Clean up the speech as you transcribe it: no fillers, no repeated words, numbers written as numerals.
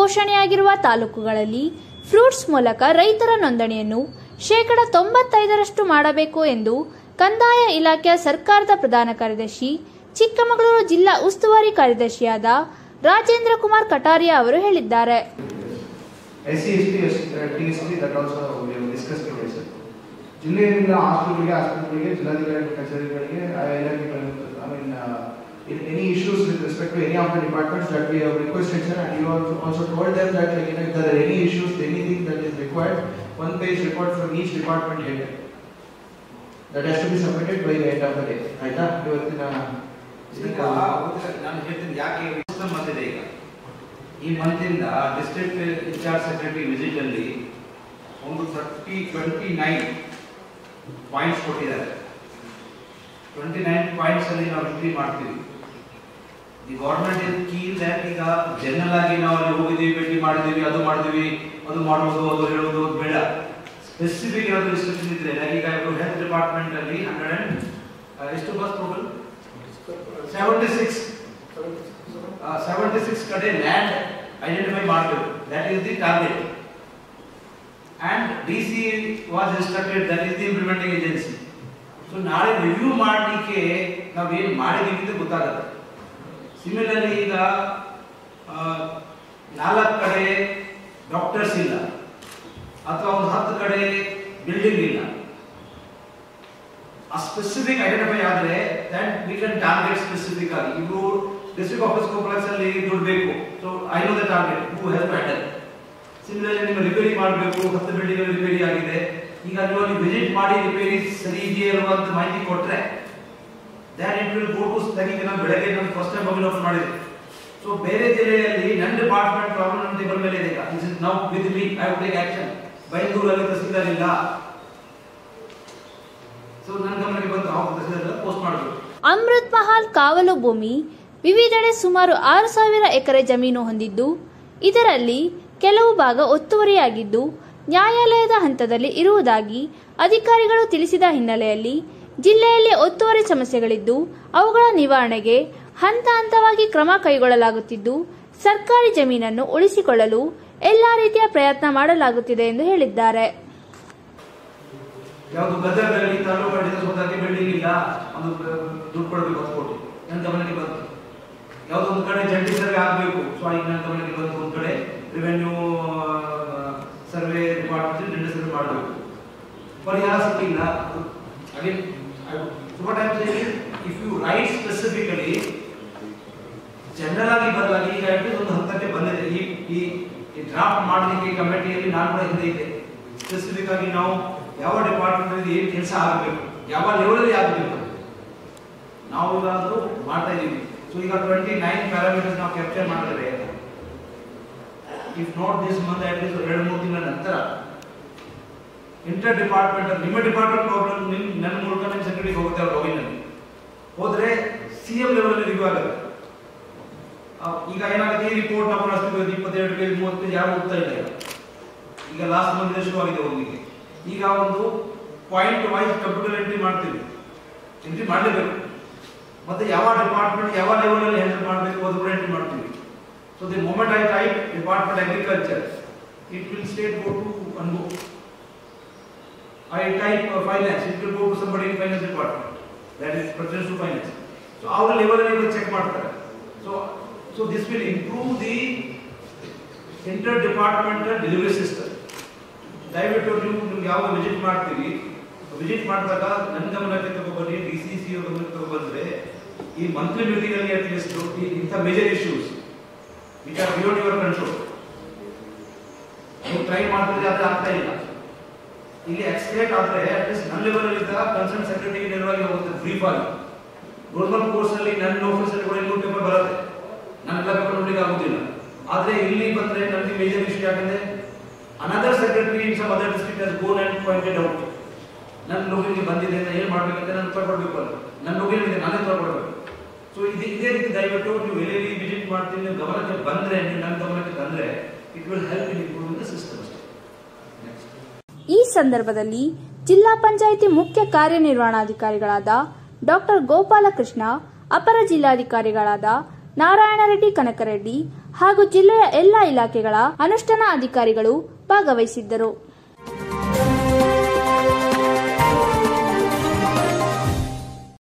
ಘೋಷಣೆಯಾಗಿರುವ ತಾಲೂಕುಗಳಲ್ಲಿ ಫ್ರೂಟ್ಸ್ ಮೂಲಕ ರೈತರ ನೋಂದಣಿಯನ್ನು 95% ಮಾಡಬೇಕು ಎಂದು ಕಂದಾಯ ಇಲಾಖೆಯ ಸರ್ಕಾರದ ಪ್ರಧಾನ ಕಾರ್ಯದರ್ಶಿ ಚಿಕ್ಕಮಗಳೂರು ಜಿಲ್ಲಾ ಉಸ್ತುವಾರಿ ಕಾರ್ಯದರ್ಶಿಯಾದ ರಾಜೇಂದ್ರ ಕುಮಾರ್ ಕಟಾರಿಯಾ ಅವರು ಹೇಳಿದ್ದಾರೆ. ಜಿಲ್ಲೆಯಿಂದ ಆಸ್ಪತ್ರೆಗಳಿಗೆ ಜಿಲ್ಲಾಧಿಕಾರಿ ಕಚೇರಿಗಳಿಗೆ any issues with respect to any of the departments that we have requested, sir, and you also told them that if there are any issues, anything that is required, one-page report from each department head that has to be submitted by the end of the day. Right? ನಾನು ಹೇಳ್ತೀನಿ ಯಾಕೆ system ಬಂದಿದೆ. ಈಗ ಈ ಮಂತಿಂದ district incharge secretary visit ಅಲ್ಲಿ ಒಂದು 29 points ಕೊಟ್ಟಿದ್ದಾರೆ. 29 points ಅಲ್ಲಿ ನಾವು ಎಂಟ್ರಿ ಮಾಡ್ತೀವಿ. The government is keen that ಈಗ ಜನರಲ್ ಆಗಿ ನಾವು ಅಲ್ಲಿ ಹೋಗಿದ್ದೀವಿ, ಭೇಟಿ ಮಾಡಿದ್ದೀವಿ, ಅದು ಮಾಡಿದ್ವಿ, ಅದು ಮಾಡೋದು, ಅದು ಹೇಳೋದು ಬೇಡ. ಸ್ಪೆಸಿಫಿಕ್ ಯಾವುದು ರಿಸ್ಟ್ರಿಕ್ಷನ್ ಇದ್ರೆ ಈಗ ಹೆಲ್ತ್ ಡಿಪಾರ್ಟ್ಮೆಂಟ್ ಅಲ್ಲಿ 100 ಎಷ್ಟು ಬಸ್ ಟೋಟಲ್ 76 ಕಡೆ ಲ್ಯಾಂಡ್ ಐಡೆಂಟಿಫೈ ಮಾಡಬೇಕು. That is the target. And DC was instructed, that is the implementing agency. So ನಾಳೆ ರಿವ್ಯೂ ಮಾಡಲಿಕ್ಕೆ ನಾವು ಏನು ಮಾಡಿದೀವಿ ಅಂತ ಗೊತ್ತಾಗುತ್ತೆ. ಸಿಮಿಲರ್ಲಿ ಈಗ 4 ಕಡೆ ಡಾಕ್ಟರ್ಸ್ ಇಲ್ಲ ಅಥವಾ ಒಂದು 10 ಕಡೆ ಬಿಲ್ಡಿಂಗ್ ಇಲ್ಲ, ಆ ಸ್ಪೆಸಿಫಿಕ್ ಐಡೆಂಟಿಫೈ ಆದರೆ that we can target specific ಆಗಿ. ಇವರು ಡಿಸ್ಟ್ರಿಕ್ಟ್ ಆಫೀಸ್ ಕಾಂಪ್ಲೆಕ್ಸ್ ಅಲ್ಲಿ ದುಡ್ಡು ಬೇಕು, so I know the target who help handle. Similarly ನಿಮ್ಮ ರಿಪೇರಿ ಮಾಡಬೇಕು, 10 ಬಿಲ್ಡಿಂಗ್ ರಿಪೇರಿ ಆಗಿದೆ, ಈಗ ನೀವು ಅಲ್ಲಿ ವಿಸಿಟ್ ಮಾಡಿ ರಿಪೇರಿ ಸರಿ ಇದೆಯಾ ಇರುವ ಅಂತ ಮಾಹಿತಿ ಕೊಟ್ಟರೆ that it will go to studying. ನಾನು ಬೆಳಗ್ಗೆ ನಾನು ಫಸ್ಟ್ ಟೈಮ್ ಮೊಬೈಲ್ ಓಪನ್ ಮಾಡಿದೆ. ಸೊ ಬೇರೆ ಜಿಲ್ಲೆಯಲ್ಲಿ ನನ್ನ ಡಿಪಾರ್ಟ್ಮೆಂಟ್ ಪ್ರಾಬ್ಲಮ್ ನನ್ನ ಟೇಬಲ್ ಮೇಲೆ ಇದೆ. This is now with me, I will take action. ಬೈಂದೂರಲ್ಲಿ ತಹಸೀಲ್ದಾರ್ ಇಲ್ಲ, ಸೊ ನನ್ನ ಗಮನಕ್ಕೆ ಬಂದು ನಾವು ತಹಸೀಲ್ದಾರ್ ಪೋಸ್ಟ್ ಮಾಡಬೇಕು. ಅಮೃತ್ ಮಹಲ್ ಕಾವಲು ಭೂಮಿ ವಿವಿಧೆಡೆ ಸುಮಾರು 6,000 ಎಕರೆ ಜಮೀನು ಹೊಂದಿದ್ದು, ಇದರಲ್ಲಿ ಕೆಲವು ಭಾಗ ಒತ್ತುವರಿಯಾಗಿದ್ದು ನ್ಯಾಯಾಲಯದ ಹಂತದಲ್ಲಿ ಇರುವುದಾಗಿ ಅಧಿಕಾರಿಗಳು ತಿಳಿಸಿದ ಹಿನ್ನೆಲೆಯಲ್ಲಿ ಜಿಲ್ಲೆಯಲ್ಲಿ ಒತ್ತುವರಿ ಸಮಸ್ಯೆಗಳಿದ್ದು ಅವುಗಳ ನಿವಾರಣೆಗೆ ಹಂತ ಹಂತವಾಗಿ ಕ್ರಮ ಕೈಗೊಳ್ಳಲಾಗುತ್ತಿದ್ದು ಸರ್ಕಾರಿ ಜಮೀನನ್ನು ಉಳಿಸಿಕೊಳ್ಳಲು ಎಲ್ಲಾ ರೀತಿಯ ಪ್ರಯತ್ನ ಮಾಡಲಾಗುತ್ತಿದೆ ಎಂದು ಹೇಳಿದ್ದಾರೆ. ಯಾವುದು ಗದಗದಲ್ಲಿ ತಾಲೂಕು ಸ್ವತಃ ಬಿಲ್ಡಿಂಗ್ ಇಲ್ಲ, ಒಂದು ದುಡ್ಡು ಕೊಡಬೇಕು 10 ಕೋಟಿ ನನ್ನ ಗಮನಕ್ಕೆ ಬಂತು. ಯಾವುದೋ ಒಂದು ಕಡೆ ಜಂಟಿ ಸರ್ವೆ ಆಗಬೇಕು, ಸೊ ಈಗ ನನ್ನ ಗಮನಕ್ಕೆ ಬಂತು. ಒಂದು ಕಡೆ ರೆವೆನ್ಯೂ ಸರ್ವೆ ಡಿಪಾರ್ಟ್ಮೆಂಟ್ ಜಂಟಿ ಸರ್ವೆ ಮಾಡಬೇಕು, ಪರಿಹಾರ ಸಿಕ್ಕಿಲ್ಲ. Again what I am saying, if you write specifically, general ಆಗಿ ಬರಲಾಗಿ ಈಗ ಒಂದು ಹಂತಕ್ಕೆ ಬಂದಿದೆ. ಈ ಡ್ರಾಫ್ಟ್ ಮಾಡಲಿಕ್ಕೆ ಕಮಿಟಿಯಲ್ಲಿ ನಾನು ಕೂಡ ಹಿಂದೆ ಇದ್ದೆ. ಸ್ಪೆಸಿಫಿಕ್ ಆಗಿ ನಾವು ಯಾವ ಡಿಪಾರ್ಟ್ಮೆಂಟ್ ಅಲ್ಲಿ ಏನು ಕೆಲಸ ಆಗಬೇಕು, ಯಾವ ಲೆವೆಲ್ ಅಲ್ಲಿ ಆಗಬೇಕು, ನಾವು ಈಗ ಅದು ಮಾಡ್ತಾ ಇದ್ದೀವಿ. ಸೊ ಈಗ 29 ಪ್ಯಾರಾಮೀಟರ್ಸ್ ನಾವು ಕ್ಯಾಪ್ಚರ್ ಮಾಡಿದ್ರೆ, if not this month at least 2-3 ತಿಂಗಳ ನಂತರ ಇಂಟರ್ ಡಿಪಾರ್ಟ್ಮೆಂಟ್ ನಿಮ್ಮ ಡಿಪಾರ್ಟ್ಮೆಂಟ್ ಪ್ರಾಬ್ಲಮ್ ನನ್ನ ಮೂಲಕ ನಿಮ್ಮ ಸೆಕ್ರೆಟರಿಗೆ ಹೋಗುತ್ತೆ. ಅವ್ರ ಲಾಗಿನಲ್ಲಿ ಹೋದ್ರೆ ಸಿಎಂ ಲೆವೆಲ್ ಅಲ್ಲಿ ರಿವ್ಯೂ ಆಗುತ್ತೆ. ಈಗ ಏನಾಗುತ್ತೆ, ಈ ರಿಪೋರ್ಟ್ ನಾವು ಕಳಿಸ್ತೀವಿ 22 ಪೇಜ್ 30 ಪೇಜ್ ಯಾರು ಓದ್ತಾ ಇಲ್ಲ. ಈಗ ಲಾಸ್ಟ್ ಮಂತ್ ಶುರು ಆಗಿದೆ ಹೋಗ್ಲಿಕ್ಕೆ. ಈಗ ಒಂದು ಪಾಯಿಂಟ್ ವೈಸ್ ಕಂಪ್ಯೂಟರ್ ಎಂಟ್ರಿ ಮಾಡ್ತೀವಿ, ಎಂಟ್ರಿ ಮಾಡಲೇಬೇಕು. ಮತ್ತೆ ಯಾವ ಡಿಪಾರ್ಟ್ಮೆಂಟ್ ಯಾವ ಲೆವೆಲ್ ಅಲ್ಲಿ ಹ್ಯಾಂಡಲ್ ಮಾಡಬೇಕು ಅದು ಕೂಡ ಎಂಟ್ರಿ ಮಾಡ್ತೀವಿ. So the moment I type department agriculture, it will state go to ಅನ್ಗೋ. I type finance, it will go to somebody in finance department, that is pertains to finance. So our level will check ಮಾಡ್ತಾರೆ. So this will improve the inter-departmental delivery system. ದಯವಿಟ್ಟು ನೀವು ಯಾವ visit ಮಾಡ್ತೀವಿ, visit ಮಾಡಿದಾಗ ನನ್ನ ಗಮನಕ್ಕೆ ತಗೊಬನ್ನಿ, DCC ಗಮನಕ್ಕೆ ತಗೊಬಂದ್ರೆ ಈ ಮಂತ್ಲಿ ಮೀಟಿಂಗ್ ಅಲ್ಲಿ ಅಟ್ ಲೀಸ್ಟ್ ಇಂಥ major issues which are beyond your control ನೀವು ಟ್ರೈ ಮಾಡಿದ್ರೆ ಅದು ಆಗ್ತಾ ಇಲ್ಲ. ಇಲ್ಲಿ ಎಕ್ಸ್ಪೆಕ್ಟ್ ಆದ್ರೆ ಅಟ್ ಲೀಸ್ಟ್ ನನ್ನ ಲೆವೆಲ್ ಅಲ್ಲಿ ಇದ್ದ ಕನ್ಸರ್ನ್ ಸೆಕ್ರೆಟರಿಗೆ ನೇರವಾಗಿ ಹೋಗುತ್ತೆ ಬ್ರೀಫ್ ಆಗಿ. ಗೌರ್ಮೆಂಟ್ ಕೋರ್ಸ್ ಅಲ್ಲಿ ನನ್ನ ಆಫೀಸ್ ಅಲ್ಲಿ ಕೂಡ ಇನ್ನೂ ಪೇಪರ್ ಬರುತ್ತೆ, ನನ್ನೆಲ್ಲ ಪೇಪರ್ ನೋಡ್ಲಿಕ್ಕೆ ಆಗುದಿಲ್ಲ. ಆದ್ರೆ ಇಲ್ಲಿ ಬಂದ್ರೆ ನಮಗೆ ಮೇಜರ್ ಇಶ್ಯೂ ಯಾಕಂದ್ರೆ another secretary in some other district has gone and pointed out, ನನ್ನ ಲೋಗಿಗೆ ಬಂದಿದೆ ಅಂತ ಏನು ಮಾಡ್ಬೇಕಂತ ನಾನು ಉತ್ತರ ಕೊಡಬೇಕು, ಅಲ್ಲ ನನ್ನ ಲೋಗಿಗೆ ನಾನೇ ಉತ್ತರ ಕೊಡಬೇಕು. ಸೊ ಇದೇ ರೀತಿ ದಯವಿಟ್ಟು ನೀವು ಎಲ್ಲೆಲ್ಲಿ ವಿಸಿಟ್ ಮಾಡ್ತೀನಿ ನೀವು ಗಮನಕ್ಕೆ ಬಂದ್ರೆ, ನೀವು ನನ್ನ ಗಮನಕ್ಕೆ ಬಂದ್ರೆ it will help in improving the system. ಈ ಸಂದರ್ಭದಲ್ಲಿ ಜಿಲ್ಲಾ ಪಂಚಾಯಿತಿ ಮುಖ್ಯ ಕಾರ್ಯನಿರ್ವಹಣಾಧಿಕಾರಿಗಳಾದ ಡಾಕ್ಟರ್ ಗೋಪಾಲಕೃಷ್ಣ, ಅಪರ ಜಿಲ್ಲಾಧಿಕಾರಿಗಳಾದ ನಾರಾಯಣ ರೆಡ್ಡಿ ಕನಕರೆಡ್ಡಿ ಹಾಗೂ ಜಿಲ್ಲೆಯ ಎಲ್ಲಾ ಇಲಾಖೆಗಳ ಅನುಷ್ಠಾನ ಅಧಿಕಾರಿಗಳು ಭಾಗವಹಿಸಿದ್ದರು.